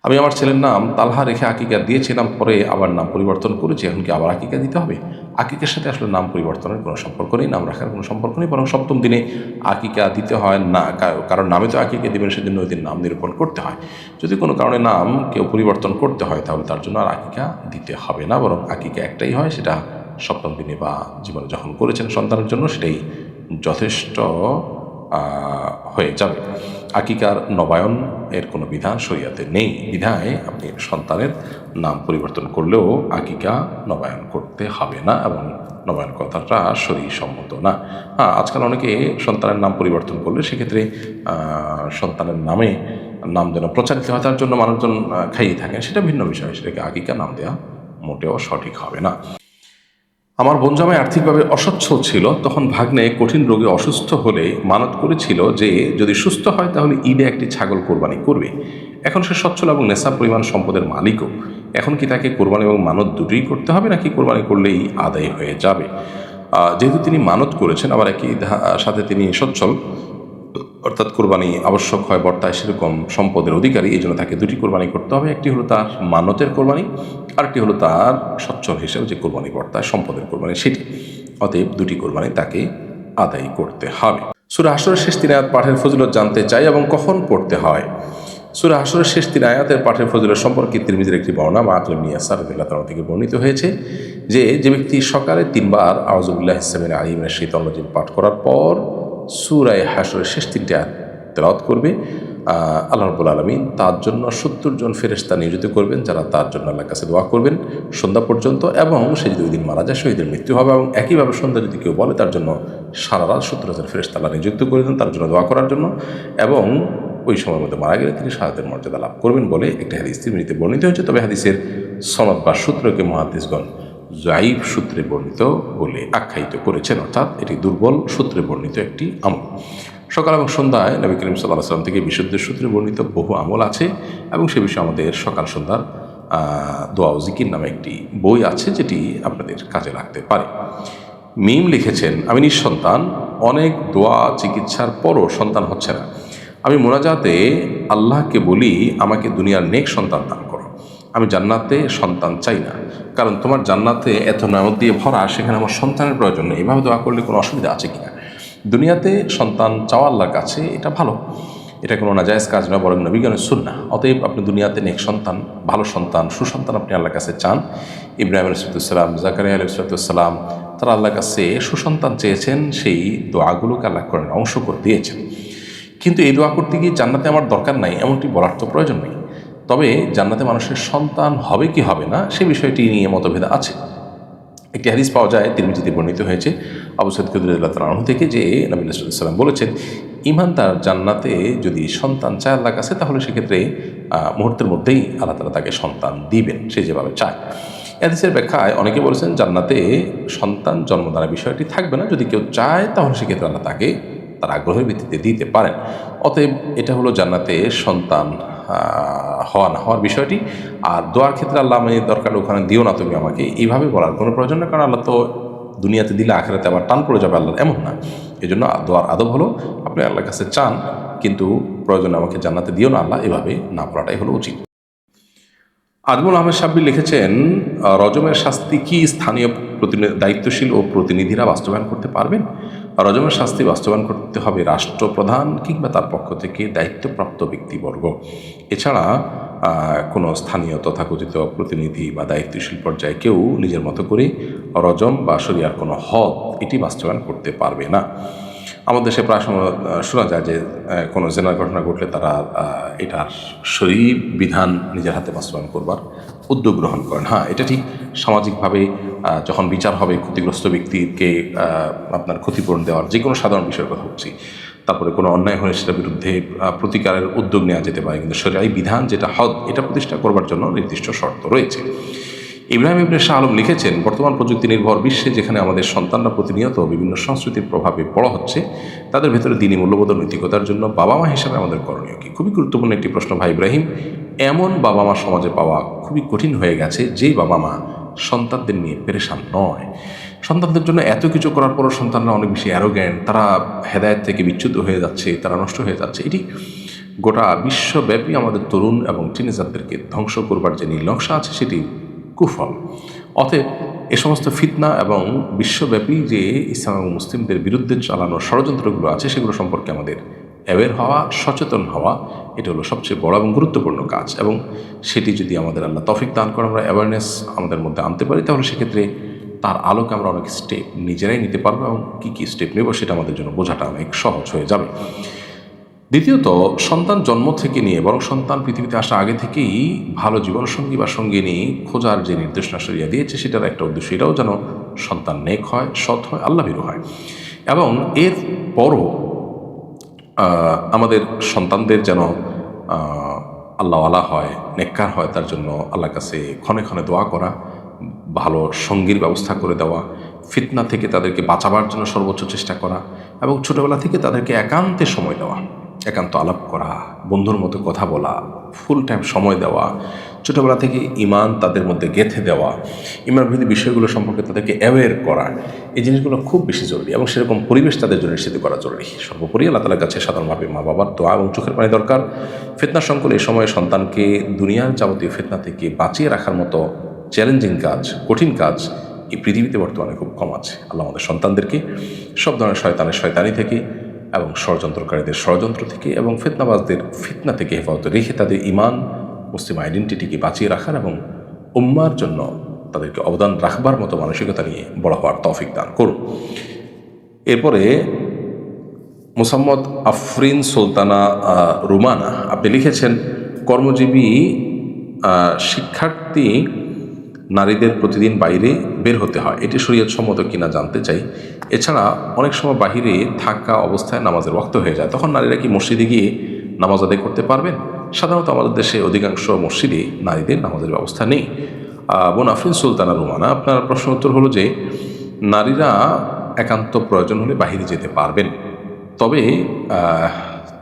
আমি আমার ছেলের নাম তালহা রেখে আকিকা দিয়েছিলাম, পরে আবার নাম পরিবর্তন করেছি, এখন কি আবার আকিকা দিতে হবে? আকিকার সাথে আসলে নাম পরিবর্তনের কোনো সম্পর্ক নেই, নাম রাখার কোনো সম্পর্ক নেই, বরং সপ্তম দিনে আকিকা দিতে হয় না। কারণ নামে তো আকিকা দেবেন, সেজন্য ওই দিন নাম নিরূপণ করতে হয়। যদি কোনো কারণে নাম কেউ পরিবর্তন করতে হয় তাহলে তার জন্য আর আকিকা দিতে হবে না, বরং আকিকা একটাই হয়, সেটা সপ্তম দিনে বা জীবনে যখন করেছেন সন্তানের জন্য সেটাই যথেষ্ট হয়ে যাবে। আকিকার নবায়ন এর কোনো বিধান শরীয়তে নেই, বিধায় আপনি সন্তানের নাম পরিবর্তন করলেও আকিকা নবায়ন করতে হবে না, এবং নবায়ন কথাটা শরীয়সম্মত না। হ্যাঁ, আজকাল অনেকে সন্তানের নাম পরিবর্তন করলে সেক্ষেত্রে সন্তানের নামে নাম যেন প্রচারিত হয় তার জন্য মানুষজন খাইয়ে থাকেন, সেটা ভিন্ন বিষয়, সেটাকে আকিকা নাম দেওয়া মোটেও সঠিক হবে না। আমার বোনজামাই আর্থিকভাবে অসচ্ছল ছিল, তখন ভাগ্নে কঠিন রোগে অসুস্থ হলে মানত করেছিল যে যদি সুস্থ হয় তাহলে ঈদে একটি ছাগল কোরবানি করবে। এখন সে সচ্ছল এবং নেশা পরিমাণ সম্পদের মালিকও। এখন কি তাকে কোরবানি এবং মানত দুটোই করতে হবে, নাকি কোরবানি করলেই আদায় হয়ে যাবে? যেহেতু তিনি মানত করেছেন, আবার একই সাথে তিনি সচ্ছল, অর্থাৎ কোরবানি আবশ্যক হয় বর্তায় সেরকম সম্পদের অধিকারী, এই জন্য তাকে দুটি কোরবানি করতে হবে। একটি হলো তার মানতের কোরবানি, আরেকটি হলো তার সচ্ছল হিসেবে যে কোরবানি বর্তায় সম্পদের কোরবানি, সেটি। অতএব দুটি কোরবানি তাকে আদায় করতে হবে। সূরা হাশরের শেষ 3 আয়াত পাঠের ফজিলত জানতে চাই এবং কখন পড়তে হয়? সূরা হাশরের শেষ 3 আয়াতের পাঠের ফজিলত সম্পর্কে তিরমিজির একটি বর্ণনা মাআকিল ইবনে ইয়াসার রাদিয়াল্লাহু তাআলা থেকে বর্ণিত হয়েছে যে ব্যক্তি সকালে 3 বার আউযু বিল্লাহি সামিল আলিম মিনাশ শাইতানির রাজিম পাঠ করার পর সূরা হাশরের শেষ 3টি আয়াত তেলাওয়াত করবে, আল্লাহ রাব্বুল আলামিন তার জন্য 70 জন ফেরেশতা নিয়োজিত করবেন, যারা তার জন্য আল্লাহর কাছে দোয়া করবেন সন্ধ্যা পর্যন্ত। এবং সে যদি ওই দিন মারা যায় শহীদের মৃত্যু হবে। এবং একইভাবে সন্ধ্যা যদি কেউ বলে তার জন্য সারা রাত 70,000 ফেরেশতা আল্লাহ নিযুক্ত করে দেন তার জন্য দোয়া করার জন্য, এবং ওই সময়ের মধ্যে মারা গেলে তিনি শাহাদাতের মর্যাদা লাভ করবেন বলে একটা হাদিস তিরমিজিতে বর্ণিত হয়েছে। তবে হাদিসের সনদ বা সূত্রকে মুহাদ্দিসগণ যায়িফ সূত্রে বর্ণিত বলে আখ্যায়িত করেছেন, অর্থাৎ এটি দুর্বল সূত্রে বর্ণিত একটি আমল। সকাল এবং সন্ধ্যায় নবী করিম সাল্লাল্লাহু আলাইহি ওয়াসাল্লাম থেকে বিশুদ্ধ সূত্রে বর্ণিত বহু আমল আছে, এবং সে বিষয়ে আমাদের সকাল সন্ধ্যার দোয়া ও জিকির নামে একটি বই আছে, যেটি আপনাদের কাজে লাগতে পারে। মিম লিখেছেন, আমি নিঃসন্তান, অনেক দোয়া চিকিৎসার পরও সন্তান হচ্ছে না। আমি মোনাজাতে আল্লাহকে বলি আমাকে দুনিয়ার নেক সন্তান দান করো, আমি জান্নাতে সন্তান চাই না, কারণ তোমার জান্নাতে এত নিয়ামত দিয়ে ভরা, সেখানে আমার সন্তানের প্রয়োজন নেই। এভাবে দোয়া করলে কোনো অসুবিধা আছে কিনা? দুনিয়াতে সন্তান চাওয়া আল্লাহর কাছে এটা ভালো, এটা কোনো নাজায়েজ কাজ নয়, বরং নবীগণের সুন্নাহ। অতএব আপনি দুনিয়াতে নেক সন্তান, ভালো সন্তান, সুসন্তান আপনি আল্লাহর কাছে চান। ইব্রাহিম আলাইহিসসালাম, জাকারিয়া আলাইহিসসালাম, তারা আল্লাহর কাছে সুসন্তান চেয়েছেন, সেই দোয়াগুলোকে আল্লাহ কোরআনে অংশ করে দিয়েছেন। কিন্তু এই দোয়া করতে গিয়ে জান্নাতে আমার দরকার নাই এমনটি বলার তো প্রয়োজন নেই। তবে জান্নাতে মানুষের সন্তান হবে কি হবে না সে বিষয়টি নিয়ে মতভেদ আছে। একটি হাদিস পাওয়া যায়, তিরমিজিতে বর্ণিত হয়েছে আবু সাঈদ খুদরী রাদিয়াল্লাহু তাআলা আনহু থেকে, যে নবী সাল্লাল্লাহু আলাইহি ওয়াসাল্লাম বলেছেন, ঈমানদার জান্নাতে যদি সন্তান চায় আল্লাহর কাছে, তাহলে সেক্ষেত্রে মুহূর্তের মধ্যেই আল্লাহ তাআলা তাকে সন্তান দিবেন, সে যেভাবে চায়। হাদিসের ব্যাখ্যায় অনেকে বলেছেন জান্নাতে সন্তান জন্মদানের বিষয়টি থাকবে না, যদি কেউ চায় তাহলে সেক্ষেত্রে আল্লাহ তাকে তার আগ্রহের ভিত্তিতে দিতে পারেন। অতএব এটা হলো জান্নাতে সন্তান হওয়া না হওয়ার বিষয়টি। আর দোয়ার ক্ষেত্রে আল্লাহ আমি দরকার ওখানে দিও না তুমি আমাকে, এইভাবে বলার কোনো প্রয়োজন না, কারণ আল্লাহ তো দুনিয়াতে দিলে আখেরাতে আবার টান পড়ে যাবে আল্লাহর, এমন না। এই জন্য দোয়ার আদব হলো আপনি আল্লাহর কাছে চান, কিন্তু প্রয়োজনে আমাকে জান্নাতে দিও না আল্লাহ, এভাবে না বলাটাই হলো উচিত। আজমুল আহমেদ সাব্বির লিখেছেন, রজমের শাস্তি কি স্থানীয় দায়িত্বশীল ও প্রতিনিধিরা বাস্তবায়ন করতে পারবেন? রজমের শাস্তি বাস্তবায়ন করতে হবে রাষ্ট্রপ্রধান কিংবা তার পক্ষ থেকে দায়িত্বপ্রাপ্ত ব্যক্তিবর্গ। এছাড়া কোনো স্থানীয় তথাকথিত প্রতিনিধি বা দায়িত্বশীল পর্যায়ে কেউ নিজের মতো করে রজম বা শরিয়ার কোনো হদ এটি বাস্তবায়ন করতে পারবে না। আমাদের দেশে প্রায় সময় শোনা যায় যে কোনো জেনার ঘটনা ঘটলে তারা এটার শরীয়ী বিধান নিজের হাতে বাস্তবায়ন করবার উদ্যোগ গ্রহণ করেন। হ্যাঁ, এটা ঠিক, সামাজিকভাবে যখন বিচার হবে ক্ষতিগ্রস্ত ব্যক্তিকে আপনার ক্ষতিপূরণ দেওয়ার যে কোনো সাধারণ বিষয়ের কথা বলছি, তারপরে কোনো অন্যায় হলে সেটার বিরুদ্ধে প্রতিকারের উদ্যোগ নেওয়া যেতে পারে, কিন্তু শরীয়ী বিধান যেটা হদ এটা প্রতিষ্ঠা করবার জন্য নির্দিষ্ট শর্ত রয়েছে। ইব্রাহিম ইবনে শাহ আলম লিখেছেন, বর্তমান প্রযুক্তি নির্ভর বিশ্বে যেখানে আমাদের সন্তানরা প্রতিনিয়ত বিভিন্ন সংস্কৃতির প্রভাবে বড় হচ্ছে, তাদের ভেতরে দ্বীনি মূল্যবোধ নৈতিকতার জন্য বাবা মা হিসাবে আমাদের করণীয় কি? খুবই গুরুত্বপূর্ণ একটি প্রশ্ন ভাই ইব্রাহিম। এমন বাবা মা সমাজে পাওয়া খুবই কঠিন হয়ে গেছে, যেই বাবা মা সন্তানদের নিয়ে পেরেশান নয়। সন্তানদের জন্য এত কিছু করার পরও সন্তানরা অনেক বেশি অ্যারোগ্যান্ট, তারা হেদায়েত থেকে বিচ্যুত হয়ে যাচ্ছে, তারা নষ্ট হয়ে যাচ্ছে। এটি গোটা বিশ্বব্যাপী আমাদের তরুণ এবং টিনেজারদেরকে ধ্বংস করবার যে নীল নকশা আছে সেটি কুফল। অতএব এ সমস্ত ফিতনা এবং বিশ্বব্যাপী যে ইসলাম এবং মুসলিমদের বিরুদ্ধে চালানোর ষড়যন্ত্রগুলো আছে সেগুলো সম্পর্কে আমাদের অ্যাওয়্যার হওয়া, সচেতন হওয়া, এটা হলো সবচেয়ে বড় এবং গুরুত্বপূর্ণ কাজ। এবং সেটি যদি আমাদের আল্লাহ তৌফিক দান করে আমরা অ্যাওয়ারনেস আমাদের মধ্যে আনতে পারি, তাহলে সেক্ষেত্রে তার আলোকে আমরা অনেক স্টেপ নিজেরাই নিতে পারবো এবং কী কী স্টেপ নেব সেটা আমাদের জন্য বোঝাটা অনেক সহজ হয়ে যাবে। দ্বিতীয়ত, সন্তান জন্ম থেকে নিয়ে বরং সন্তান পৃথিবীতে আসা আগে থেকেই ভালো জীবনসঙ্গী বা সঙ্গিনী খোঁজার যে নির্দেশনা শরিয়া দিয়েছে সেটার একটা উদ্দেশ্য এটাও যেন সন্তান নেক হয়, সৎ হয়, আল্লাহভীরু হয়। এবং এর পরও আমাদের সন্তানদের যেন আল্লাহওয়ালা হয়, নেককার হয়, তার জন্য আল্লাহর কাছে ক্ষণে ক্ষণে দোয়া করা, ভালো সঙ্গীর ব্যবস্থা করে দেওয়া, ফিতনা থেকে তাদেরকে বাঁচাবার জন্য সর্বোচ্চ চেষ্টা করা এবং ছোটোবেলা থেকে তাদেরকে একান্তে সময় দেওয়া, একান্ত আলাপ করা, বন্ধুর মতো কথা বলা, ফুল টাইম সময় দেওয়া, ছোটোবেলা থেকে ইমান তাদের মধ্যে গেঁথে দেওয়া, ইমান বিরোধী বিষয়গুলো সম্পর্কে তাদেরকে অ্যাওয়্যার করা, এই জিনিসগুলো খুব বেশি জরুরি এবং সেরকম পরিবেশ তাদের জন্য নিশ্চিত করা জরুরি। সর্বোপরি আল্লাহ তাআলার কাছে সাধারণভাবে মা বাবার দোয়া এবং চোখের পানি দরকার। ফিতনা সংকুল এই সময়ে সন্তানকে দুনিয়ার যাবতীয় ফিতনা থেকে বাঁচিয়ে রাখার মতো চ্যালেঞ্জিং কাজ, কঠিন কাজ এই পৃথিবীতে বর্তমানে খুব কম আছে। আল্লাহ আমাদের সন্তানদেরকে সব ধরনের শয়তানি থেকে এবং ষড়যন্ত্রকারীদের ষড়যন্ত্র থেকে এবং ফিতনাবাজদের ফিতনা থেকে হেফাজত রেখে তাদের ইমান, মুসলিম আইডেন্টিটিকে বাঁচিয়ে রাখার এবং উম্মার জন্য তাদেরকে অবদান রাখবার মতো মানসিকতা নিয়ে বড় হওয়ার তৌফিক দান করুন। এরপরে মোসাম্মদ আফরিন সুলতানা রুমানা আপনি লিখেছেন, কর্মজীবী শিক্ষার্থী নারীদের প্রতিদিন বাইরে বের হতে হয়, এটি শরীয়ত সম্মত কিনা জানতে চাই। এছাড়া অনেক সময় বাহিরে থাকা অবস্থায় নামাজের ওয়াক্ত হয়ে যায়, তখন নারীরা কি মসজিদে গিয়ে নামাজ আদায় করতে পারবেন? সাধারণত আমাদের দেশে অধিকাংশ মসজিদে নারীদের নামাজের ব্যবস্থা নেই। বোন আফরিন সুলতানা রুমানা, আপনার প্রশ্ন উত্তর হলো যে নারীরা একান্ত প্রয়োজন হলে বাহিরে যেতে পারবেন, তবে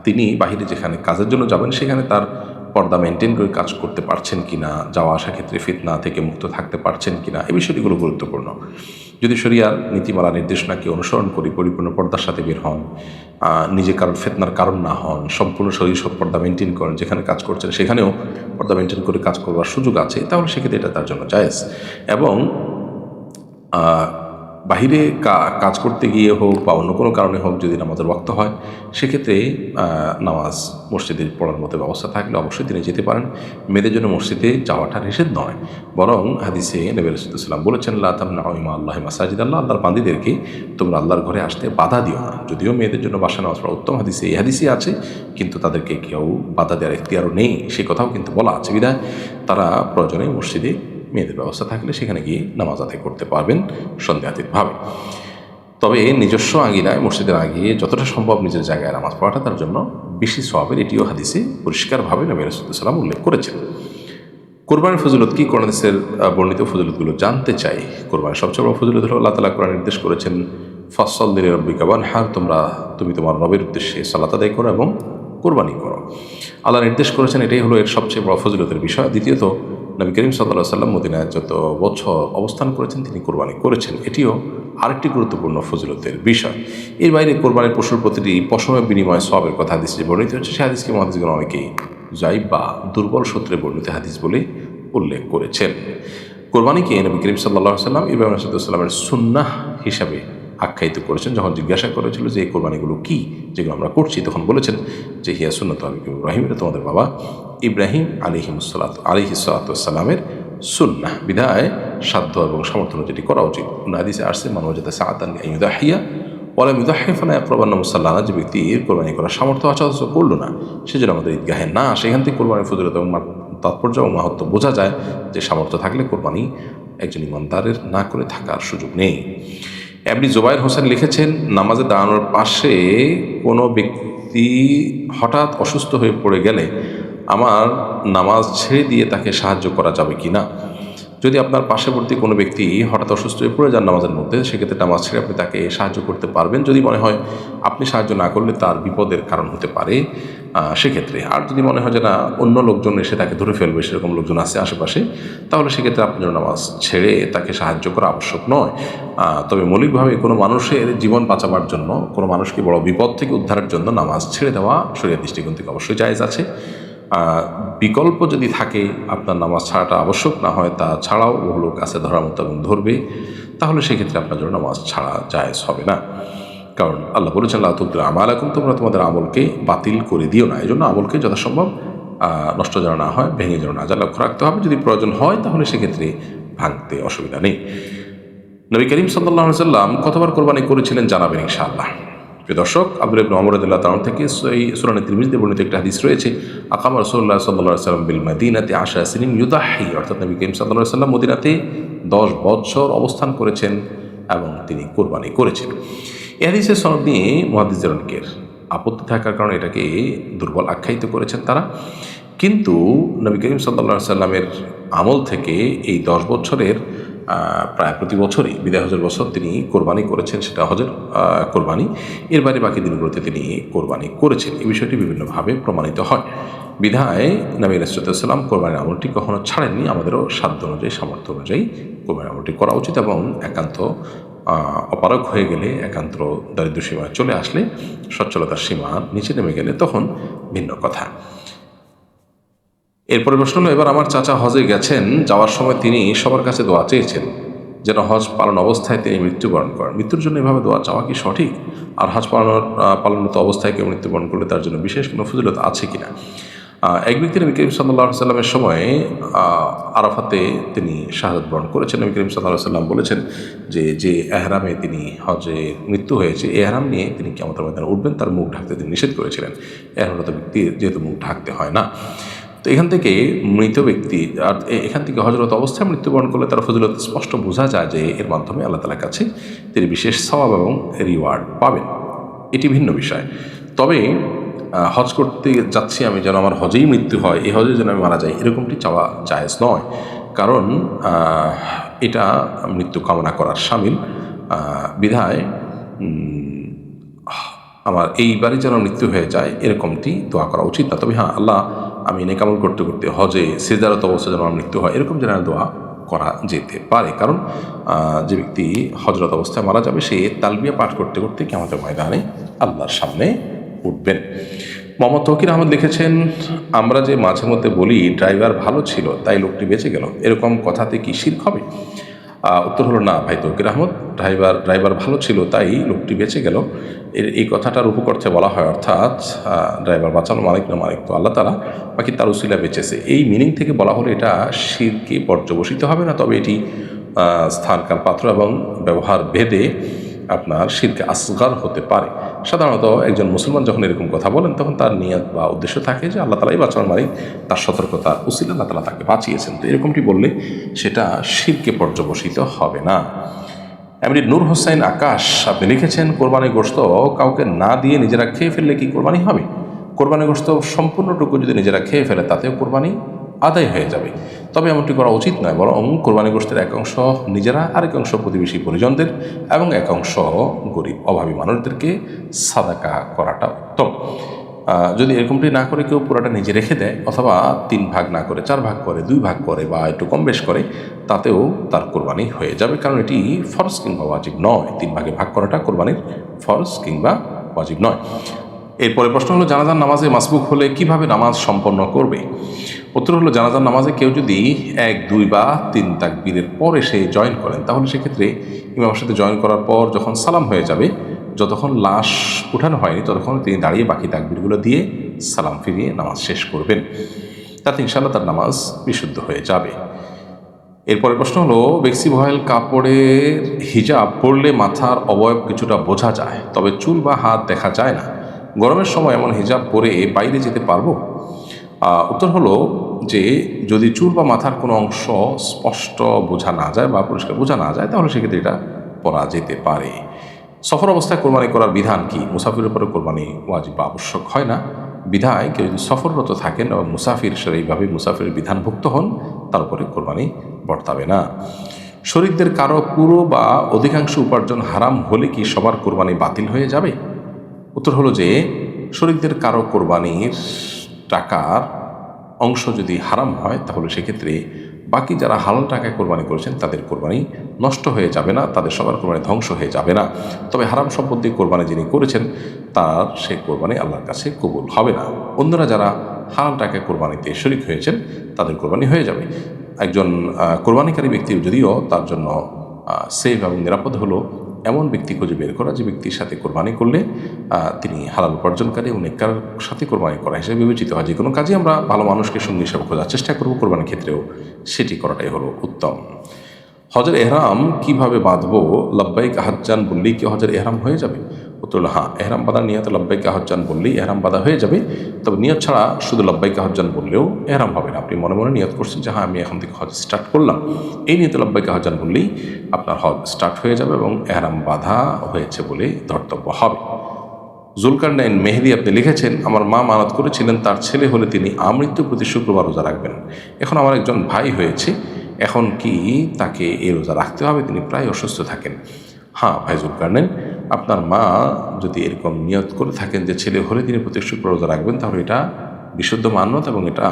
তিনি বাহিরে যেখানে কাজের জন্য যাবেন সেখানে তার পর্দা মেনটেন করে কাজ করতে পারছেন কিনা, যাওয়া আসা ক্ষেত্রে ফিতনা থেকে মুক্ত থাকতে পারছেন কিনা, এই বিষয়গুলো গুরুত্বপূর্ণ। যদি শরিয়ার নীতিমালা নির্দেশনাকে অনুসরণ করি, পরিপূর্ণ পর্দার সাথে বের হন, নিজে কারণ ফিতনার কারণ না হন, সম্পূর্ণ শরীর সব পর্দা মেনটেন করেন, যেখানে কাজ করছেন সেখানেও পর্দা মেনটেন করে কাজ করবার সুযোগ আছে, তাহলে সেক্ষেত্রে এটা তার জন্য জায়েজ। এবং বাহিরে কাজ করতে গিয়ে হোক বা অন্য কোনো কারণে হোক যদি নামাজের ওয়াক্ত হয়, সেক্ষেত্রে নামাজ মসজিদে পড়ার মতো ব্যবস্থা থাকলে অবশ্যই তিনি যেতে পারেন। মেয়েদের জন্য মসজিদে যাওয়াটা নিষেধ নয়, বরং হাদিসে নবী রাসূলুল্লাহ সাল্লাল্লাহু আলাইহি ওয়াসাল্লাম বলেছেন, লা তামনাউ ইমা আল্লাহি মাসাজিদ আল্লাহ, আল্লাহর বান্দীদেরকে তোমরা আল্লাহর ঘরে আসতে বাধা দিও না। যদিও মেয়েদের জন্য বাসায় নামাজ পড়া উত্তম, হাদিসে এই হাদিসই আছে, কিন্তু তাদেরকে কেউ বাধা দেওয়ার এখতিয়ারও নেই, সে কথাও কিন্তু বলা আছে। বিধায় তারা প্রয়োজনে মসজিদে মেয়েদের ব্যবস্থা থাকলে সেখানে গিয়ে নামাজ আদায় করতে পারবেন সন্দেহাতীতভাবে। তবে নিজস্ব আঙিনায় মসজিদে না গিয়ে যতটা সম্ভব নিজের জায়গায় নামাজ পড়াটা তার জন্য বেশি সওয়াবের, এটিও হাদিসে পরিষ্কারভাবে নবী রাসূলুল্লাহ সাল্লাল্লাহু আলাইহি ওয়াসাল্লাম উল্লেখ করেছেন। কোরবানির ফজিলত কি? কোরআন হাদিসের বর্ণিত ফজিলতগুলো জানতে চাই। কোরবানির সবচেয়ে বড় ফজিলত হলো আল্লাহ তাআলা কোরআন নির্দেশ করেছেন, ফাসসাল্লি লিরাব্বিকা ওয়ানহার, তুমি তোমার রবের উদ্দেশ্যে সালাত আদায় করো এবং কোরবানি করো। আল্লাহ নির্দেশ করেছেন, এটাই হলো এর সবচেয়ে বড় ফজিলতের বিষয়। দ্বিতীয়ত, নবী করিম সাল্লাল্লাহু আলাইহি ওয়াসাল্লাম মদিনায় যত বছর অবস্থান করেছেন তিনি কোরবানি করেছেন, এটিও আরেকটি গুরুত্বপূর্ণ ফজিলতের বিষয়। এর বাইরে কোরবানির পশুর প্রতিটি পশমের বিনিময়ে সওয়াবের কথা হাদিসে বর্ণিত হচ্ছে, সে হাদিসকে মুহাদ্দিসগণ অনেকেই যায়িব বা দুর্বল সূত্রে বর্ণিত হাদিস বলে উল্লেখ করেছেন। কোরবানিকে নবী করিম সাল্লাল্লাহু আলাইহি ওয়াসাল্লাম ইব্রাহিম আলাইহিসসালামের সুন্নাহ হিসাবে আখ্যায়িত করেছেন। যখন জিজ্ঞাসা করেছিল যে এই কোরবানিগুলো কী যেগুলো আমরা করছি, তখন বলেছেন যে হিয়া সুন্নাতু আবিকুম ইব্রাহিম, এটা তোমাদের বাবা ইব্রাহিম আলাইহিসসালামের সুন্নাহ। বিধায় সাধ্য এবং সামর্থ্য যেটি করা উচিত। হাদিসে আসছে, মান ওয়াজাদা সাআতান আন ইউদাহিয়া ওয়া লাম ইউদাহি ফালা ইয়াকরাবান্না মুসাল্লানা, যে ব্যক্তি কোরবানি করার সামর্থ্য আছে অথচ করল না, সেজন্য আমাদের ঈদগাহে না। সেখান থেকে কোরবানির ফজিলত এবং তাৎপর্য এবং মাহাত্ম্য বোঝা যায় যে সামর্থ্য থাকলে কোরবানি একজন ইমানদারের না করে থাকার সুযোগ নেই। এমনি জুবাইর হোসেন লিখেছেন, নামাজে দাঁড়ানোর পাশে কোনো ব্যক্তি হঠাৎ অসুস্থ হয়ে পড়ে গেলে আমার নামাজ ছেড়ে দিয়ে তাকে সাহায্য করা যাবে কি না? যদি আপনার পার্শ্ববর্তী কোনো ব্যক্তি হঠাৎ অসুস্থ হয়ে পড়ে যান নামাজের মধ্যে, সেক্ষেত্রে নামাজ ছেড়ে আপনি তাকে সাহায্য করতে পারবেন যদি মনে হয় আপনি সাহায্য না করলে তার বিপদের কারণ হতে পারে সেক্ষেত্রে। আর যদি মনে হয় যে না, অন্য লোকজন এসে তাকে ধরে ফেলবে, সেরকম লোকজন আছে আশেপাশে, তাহলে সেক্ষেত্রে আপনার নামাজ ছেড়ে তাকে সাহায্য করা আবশ্যক নয়। তবে মৌলিকভাবে কোনো মানুষের জীবন বাঁচাবার জন্য, কোনো মানুষকে বড় বিপদ থেকে উদ্ধারের জন্য নামাজ ছেড়ে দেওয়া শরীয়ত দৃষ্টিকোণ থেকে অবশ্যই জায়েজ আছে। বিকল্প যদি থাকে, আপনার নামাজ ছাড়াটা আবশ্যক না হয়, তা ছাড়াও ওগুলোর কাছে ধরার মতো এবং ধরবে, তাহলে সেক্ষেত্রে আপনার জন্য নামাজ ছাড়া জায়েজ হবে না। কারণ আল্লাহ বলেছেন লা তুবতিলু আমালাকুম, তোমরা তোমাদের আমলকে বাতিল করে দিও না। এই জন্য আমলকে যথাসম্ভব নষ্ট যেন না হয়, ভেঙে যেন না যায় লক্ষ্য রাখতে হবে। যদি প্রয়োজন হয় তাহলে সেক্ষেত্রে ভাঙতে অসুবিধা নেই। নবী করিম সাল্লাল্লাহু আলাইহি ওয়াসাল্লাম কতবার কোরবানি করেছিলেন জানাবেন ইনশাআল্লাহ। প্রিয় দর্শক, আব্দুল্লাহ ইবনে ওমর রাদিয়াল্লাহু তাআলা থেকে এই সুনানে তিরমিজিতে বর্ণিত একটা হাদিস রয়েছে, আকামা রাসূলুল্লাহ সাল্লাল্লাহু আলাইহি ওয়াসাল্লাম বিল মাদিনাতি 10 সিনিন ইউদাহি, অর্থাৎ নবী করিম সাল্লাল্লাহু আলাইহি ওয়াসাল্লাম মদিনাতে 10 বছর অবস্থান করেছেন এবং তিনি কোরবানি করেছেন। এই হাদিসের সনদ নিয়ে মুহাদ্দিসদের অনেকের আপত্তি থাকার কারণে এটাকে দুর্বল আখ্যায়িত করেছেন তারা। কিন্তু নবী করিম সাল্লাল্লাহু আলাইহি ওয়াসাল্লামের আমল থেকে এই 10 বছরের প্রায় প্রতি বছরই বিদায় হজের বছর তিনি কোরবানি করেছেন, সেটা হজের কোরবানি। এর বাইরে বাকি দিনগুলোতে তিনি কোরবানি করেছেন। এই বিষয়টি বিভিন্নভাবে প্রমাণিত হয়। বিধায় নবী রাসূলুল্লাহ সাল্লাম কোরবানির আমলটি কখনো ছাড়েননি। আমাদেরও সাধ্য অনুযায়ী, সামর্থ্য অনুযায়ী কোরবানির আমলটি করা উচিত, এবং একান্ত অপারগ হয়ে গেলে, একান্ত দারিদ্র্য সীমায় চলে আসলে, সচ্ছলতার সীমা নিচে নেমে গেলে তখন ভিন্ন কথা। এরপরে প্রশ্ন হলো, এবার আমার চাচা হজে গেছেন, যাওয়ার সময় তিনি সবার কাছে দোয়া চেয়েছেন যেন হজ পালন অবস্থায় তিনি মৃত্যুবরণ করেন। মৃত্যুর জন্য এভাবে দোয়া চাওয়া কি সঠিক? আর হজ পালনত অবস্থায় কেউ মৃত্যুবরণ করলে তার জন্য বিশেষ কোনো ফজিলত আছে কিনা? এক ব্যক্তি নবী করিম সাল্লাল্লাহু আলাইহি সাল্লামের সময় আরাফাতে তিনি শাহাদাত বরণ করেছেন। নবী করিম সাল্লাল্লাহু আলাইহি সাল্লাম বলেছেন যে এহরামে তিনি হজে মৃত্যু হয়েছে, এহরাম নিয়ে তিনি কিয়ামতের ময়দানে উঠবেন, তার মুখ ঢাকতে তিনি নিষেধ করেছিলেন। এহরামরত ব্যক্তির যেহেতু মুখ ঢাকতে হয় না, তো এখান থেকে মৃত ব্যক্তি আর এখান থেকে হজরত অবস্থায় মৃত্যুবরণ করলে তার ফজিলত স্পষ্ট বোঝা যায় যে এর মাধ্যমে আল্লাহ তাআলার কাছে তিনি বিশেষ সওয়াব এবং রিওয়ার্ড পাবেন। এটি ভিন্ন বিষয়। তবে হজ করতে যাচ্ছি আমি, যেন আমার হজেই মৃত্যু হয়, এই হজে যেন আমি মারা যাই, এরকমটি চাওয়া জায়েজ নয়। কারণ এটা মৃত্যু কামনা করার শামিল। বিধায় আমার এইবারই যেন মৃত্যু হয়ে যায়, এরকমটি দোয়া করা উচিত না। তবে হ্যাঁ, আল্লাহ আমি নেকামল করতে করতে হজে সিজদারত অবস্থা যেন আমার মৃত্যু হয়, এরকম যেন দোয়া করা যেতে পারে। কারণ যে ব্যক্তি হজরত অবস্থায় মারা যাবে, সে তালবিয়া পাঠ করতে করতে কিয়ামতের ময়দানে আল্লাহর সামনে উঠবেন। মোহাম্মদ তৌকির আহমদ লিখেছেন, আমরা যে মাঝে মধ্যে বলি ড্রাইভার ভালো ছিল তাই লোকটি বেঁচে গেল, এরকম কথাতে কি শিরক হবে? উত্তর হলো না ভাই তৌকির আহমদ, ড্রাইভার ভালো ছিল তাই লোকটি বেঁচে গেল, এই কথাটার উপকর্থে বলা হয়, অর্থাৎ ড্রাইভার বাঁচানো মালিক না, মালিক তো আল্লাহ তাআলা, বাকি তার উসিলা বেঁচেছে, এই মিনিং থেকে বলা হলে এটা শিরকে পর্যবসিত হবে না। তবে এটি স্থানকাল পাত্র এবং ব্যবহার ভেদে আপনার শিরকে আসগার হতে পারে। সাধারণত একজন মুসলমান যখন এরকম কথা বলেন, তখন তার নিয়ত বা উদ্দেশ্য থাকে যে আল্লাহ তাআলাই বাঁচানোর মালিক, তার সতর্কতার উসিলা আল্লাহ তাআলা তাকে বাঁচিয়েছেন। তো এরকমটি বললে সেটা শিরকে পর্যবসিত হবে না। এমনি নূর হোসেন আকাশ আপনি লিখেছেন, কোরবানি গোশত কাউকে না দিয়ে নিজেরা খেয়ে ফেললে কি কোরবানি হবে? কোরবানি গোশত সম্পূর্ণটুকু যদি নিজেরা খেয়ে ফেলে তাতেও কোরবানি আদায় হয়ে যাবে। তবে এমনটি করা উচিত নয়, বরং কোরবানি গোশতের এক অংশ নিজেরা, আরেক অংশ প্রতিবেশী পরিজনদের এবং এক অংশ গরিব অভাবী মানুষদেরকে সাদাকা করাটা উত্তম। যদি এরকমটি না করে কেউ পুরাটা নিজে রেখে দেয়, অথবা 3 ভাগ না করে 4 ভাগ করে, 2 ভাগ করে, বা একটু কম বেশ করে, তাতেও তার কোরবানি হয়ে যাবে। কারণ এটি ফরজ কিংবা ওয়াজিব নয়। 3 ভাগে ভাগ করাটা কোরবানির ফরজ কিংবা ওয়াজিব নয়। এরপরে প্রশ্ন হলো, জানাজার নামাজে মাসবুক হলে কিভাবে নামাজ সম্পন্ন করবে? উত্তর হলো, জানাজার নামাজে কেউ যদি 1, 2 বা 3 তাকবীরের পর এসে জয়েন করেন, তাহলে সেক্ষেত্রে ইমামের সাথে জয়েন করার পর যখন সালাম হয়ে যাবে, যতক্ষণ লাশ উঠানো হয়নি ততক্ষণ তিনি দাঁড়িয়ে বাকি তাকবীরগুলো দিয়ে সালাম ফিরিয়ে নামাজ শেষ করবেন। তাতে ইনশাআল্লাহ তার নামাজ বিশুদ্ধ হয়ে যাবে। এরপরের প্রশ্ন হলো, বেক্সি ভয়েল কাপড়ের হিজাব পরলে মাথার অবয়ব কিছুটা বোঝা যায়, তবে চুল বা হাত দেখা যায় না, গরমের সময় এমন হিজাব পরে বাইরে যেতে পারবো? উত্তর হলো যে, যদি চুল বা মাথার কোনো অংশ স্পষ্ট বোঝা না যায় বা পরিষ্কার বোঝা না যায়, তাহলে সেক্ষেত্রে এটা পরা যেতে পারে। সফর অবস্থায় কোরবানি করার বিধান কি? মুসাফিরের উপরে কোরবানি ওয়াজিব বা আবশ্যক হয় না। বিধায় কেউ যদি সফররত থাকেন এবং মুসাফির সেইভাবে মুসাফিরের বিধানভুক্ত হন, তার উপরে কোরবানি বর্তাবে না। শরীকদের কারো পুরো বা অধিকাংশ উপার্জন হারাম হলে কি সবার কোরবানি বাতিল হয়ে যাবে? উত্তর হলো যে শরীকদের কারো কোরবানির টাকার অংশ যদি হারাম হয় তাহলে সেক্ষেত্রে বাকি যারা হালাল টাকায় কোরবানি করেছেন তাদের কোরবানি নষ্ট হয়ে যাবে না, তাদের সবার কোরবানি ধ্বংস হয়ে যাবে না। তবে হারাম সম্পদ দিয়ে কোরবানি যিনি করেছেন তার সে কোরবানি আল্লাহর কাছে কবুল হবে না। অন্যরা যারা হালাল টাকায় কোরবানিতে শরিক হয়েছেন তাদের কোরবানি হয়ে যাবে। একজন কোরবানিকারী ব্যক্তির যদিও তার জন্য সেফ এবং নিরাপদ হলো এমন ব্যক্তি খুঁজে বের করা যে ব্যক্তির সাথে কোরবানি করলে তিনি হালাল উপার্জনকারী এবং নেককার সাথে কোরবানি করা হিসেবে বিবেচিত হয়। যে কোনো কাজে আমরা ভালো মানুষকে সঙ্গী হিসাবে খোঁজার চেষ্টা করব, কোরবানির ক্ষেত্রেও সেটি করাটাই হলো উত্তম। হজের এহরাম কিভাবে বাঁধবো? লাব্বাইক হাজ্জান বললেই কি হজের এহরাম হয়ে যাবে? উত্তর হলো হ্যাঁ, এহরাম বাঁধার নিয়ত লাব্বাইক হাজ্জান বললেই এহরাম বাঁধা হয়ে যাবে। তবে নিয়ত ছাড়া শুধু লাব্বাইক হাজ্জান বললেও এহরাম হবে না। আপনি মনে মনে নিয়ত করছেন যে হ্যাঁ আমি এখন থেকে হজ স্টার্ট করলাম, এই নিয়তে লাব্বাইক হাজ্জান বললেই আপনার হজ স্টার্ট হয়ে যাবে এবং এহরাম বাঁধা হয়েছে বলে ধর্তব্য হবে। জুলকারনাইন মেহেদি আপনি লিখেছেন, আমার মা মানত করেছিলেন তার ছেলে হলে তিনি আমৃত্যু প্রতি শুক্রবার রোজা রাখবেন। এখন আমার একজন ভাই হয়েছে, এখন কি তাকে এই রোজা রাখতে হবে? তিনি প্রায় অসুস্থ থাকেন। হ্যাঁ ভাই জুলকারনাইন, আপনার মা যদি এরকম নিয়ত করে থাকেন যে ছেলে হলে তিনি প্রত্যেক শুক্রবার রোজা রাখবেন, তাহলে এটা বিশুদ্ধ মান্যত এবং এটা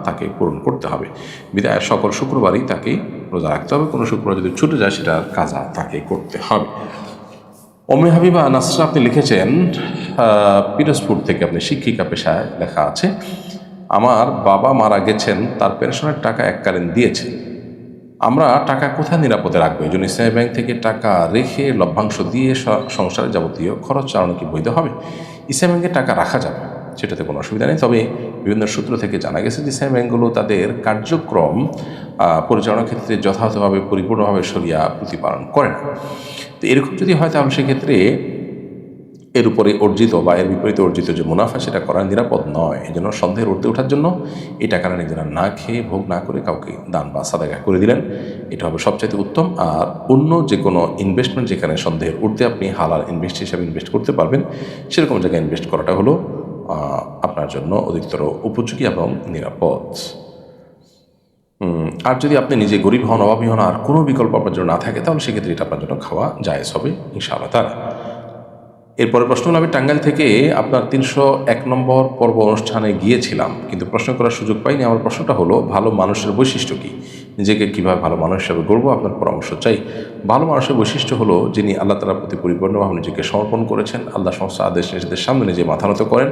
তাকে পূরণ করতে হবে। বিদায় সকল শুক্রবারই তাকে রোজা রাখতে হবে। কোনো শুক্রবার যদি ছুটে যায় সেটার কাজা তাকে করতে হবে। ওমে হাবিবা নাসরা আপনি লিখেছেন পিরোজপুর থেকে, আপনি শিক্ষিকা পেশায় লেখা আছে, আমার বাবা মারা গেছেন, তার পেনশনের টাকা এককালীন দিয়েছে, আমরা টাকা কোথায় নিরাপদে রাখবো? এই জন্য ইসলামী ব্যাংক থেকে টাকা রেখে লভ্যাংশ দিয়ে সংসারে যাবতীয় খরচ চালানো কি বৈধ হবে? ইসলামী ব্যাংকে টাকা রাখা যাবে, সেটাতে কোনো অসুবিধা নেই। তবে বিভিন্ন সূত্র থেকে জানা গেছে যে ইসলামী ব্যাংকগুলো তাদের কার্যক্রম পরিচালনার ক্ষেত্রে যথাযথভাবে পরিপূর্ণভাবে শরিয়া প্রতিপালন করে না। তো এরকম যদি হয় তাহলে সেক্ষেত্রে এর উপরে অর্জিত বা এর বিপরীতে অর্জিত যে মুনাফা সেটা করা নিরাপদ নয়। এই জন্য সন্দেহের ঊর্ধ্বে ওঠার জন্য এই টাকাটা নিজেরা না খেয়ে ভোগ না করে কাউকে দান বা সাদাকা করে দিলেন, এটা হবে সবচাইতে উত্তম। আর অন্য যে কোনো ইনভেস্টমেন্ট যেখানে সন্দেহের ঊর্ধ্বে আপনি হালাল ইনভেস্ট হিসাবে ইনভেস্ট করতে পারবেন সেরকম জায়গায় ইনভেস্ট করাটা হলো আপনার জন্য অধিকতর উপযোগী এবং নিরাপদ। আর যদি আপনি নিজে গরিব হন, অভাবী হন, আর কোনো বিকল্প আপনার জন্য না থাকে তাহলে সেক্ষেত্রে এটা আপনার জন্য খাওয়া জায়েজ হবে ইনশাআল্লাহ তাআলা। এরপরে প্রশ্ন হলো, আমি টাঙ্গাইল থেকে আপনার 301 নম্বর পর্ব অনুষ্ঠানে গিয়েছিলাম কিন্তু প্রশ্ন করার সুযোগ পাইনি। আমার প্রশ্নটা হলো, ভালো মানুষের বৈশিষ্ট্য কী? নিজেকে কীভাবে ভালো মানুষ হিসাবে গড়বো? আপনার পরামর্শ চাই। ভালো মানুষের বৈশিষ্ট্য হলো যিনি আল্লাহ তাআলার প্রতি পরিপূর্ণভাবে নিজেকে সমর্পণ করেছেন, আল্লাহ সমস্ত আদেশ নিষেধের সামনে নিজে মাথা নত করেন,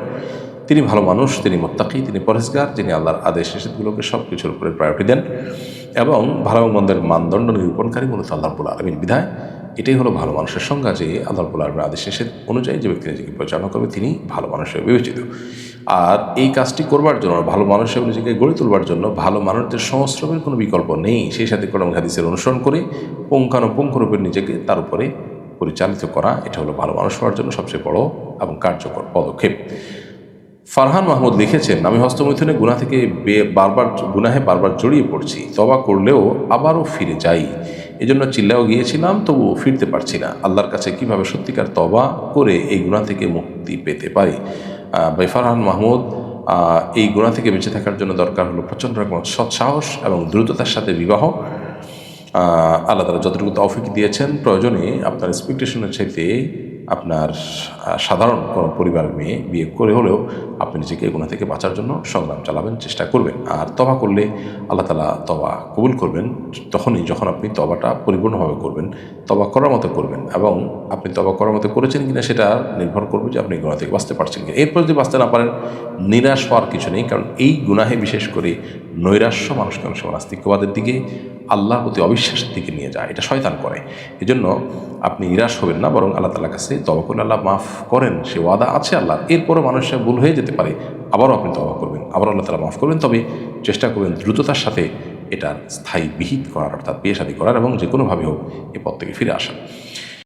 তিনি ভালো মানুষ, তিনি মুত্তাকি, তিনি পরহেজগার, যিনি আল্লাহর আদেশ নিষেধগুলোকে সব কিছুর উপরে প্রায়োরিটি দেন এবং ভালো মন্দের মানদণ্ড নিরূপণকারী মূলত আল্লাহ রাব্বুল আলামিন। বিধায় এটাই হলো ভালো মানুষের সংজ্ঞা, যে আল্লাহ রাব্বুল আলামিনের আদেশ নিষেধ অনুযায়ী যে ব্যক্তি নিজেকে পরিচালনা করবে তিনি ভালো মানুষ হিসেবে বিবেচিত। আর এই কাজটি করবার জন্য, ভালো মানুষ হিসেবে নিজেকে গড়ে তুলবার জন্য ভালো মানুষদের সংস্রবের কোনো বিকল্প নেই। সেই সাথে কোরআন হাদিসের অনুসরণ করে পুঙ্খানুপুঙ্খরূপে নিজেকে তার উপরে পরিচালিত করা, এটা হলো ভালো মানুষ হওয়ার জন্য সবচেয়ে বড় এবং কার্যকর পদক্ষেপ। ফারহান মাহমুদ লিখেছেন, আমি হস্তমৈথুনে গুনাহে বারবার জড়িয়ে পড়ছি, তওবা করলেও আবারও ফিরে যাই, এজন্য চিল্লাও গিয়েছিলাম তবুও ফিরতে পারছি না। আল্লাহর কাছে কিভাবে সত্যিকার তওবা করে এই গুনাহ থেকে মুক্তি পেতে পারি? ভাই ফারহান মাহমুদ, এই গুনাহ থেকে বেঁচে থাকার জন্য দরকার হলো প্রচণ্ড রকম সৎসাহস এবং দ্রুততার সাথে বিবাহ। আল্লাহ তাআলা যতটুকু তৌফিক দিয়েছেন, প্রয়োজনে আপনার এক্সপেকটেশনের চাইতে আপনার সাধারণ কোনো পরিবারের মেয়ে বিয়ে করে হলেও আপনি নিজেকে এই গুনাহ থেকে বাঁচার জন্য সংগ্রাম চালাবেন, চেষ্টা করবেন। আর তওবা করলে আল্লাহ তাআলা তওবা কবুল করবেন তখনই যখন আপনি তওবাটা পরিপূর্ণভাবে করবেন, তওবা করার মতো করবেন। এবং আপনি তওবা করার মতো করেছেন কিনা সেটা নির্ভর করবে যে আপনি এই গুনাহ থেকে বাঁচতে পারছেন কিনা। এরপর যদি বাঁচতে না পারেন, নিরাশ হওয়ার কিছু নেই, কারণ এই গুনাহে বিশেষ করে নৈরাশ্য মানুষকে অনেক সময় নাস্তিক্যবাদের দিকে, আল্লাহর প্রতি অবিশ্বাসের দিকে নিয়ে যায়, এটা শয়তান করে। এজন্য আপনি নিরাশ হবেন না, বরং আল্লাহ তাআলার কাছে তওবা করলে আল্লাহ মাফ করেন, সে ওয়াদা আছে আল্লাহর। এরপরও মানুষের ভুল হয়ে যেতে পারে, আবারও আপনি তওবা করবেন, আবার আল্লাহ তাআলা মাফ করবেন। তবে চেষ্টা করবেন দ্রুততার সাথে এটার স্থায়ী বিহিত করার, অর্থাৎ বিয়ে শাদী করার এবং যে কোনোভাবে হোক এ পথ থেকে ফিরে আসার।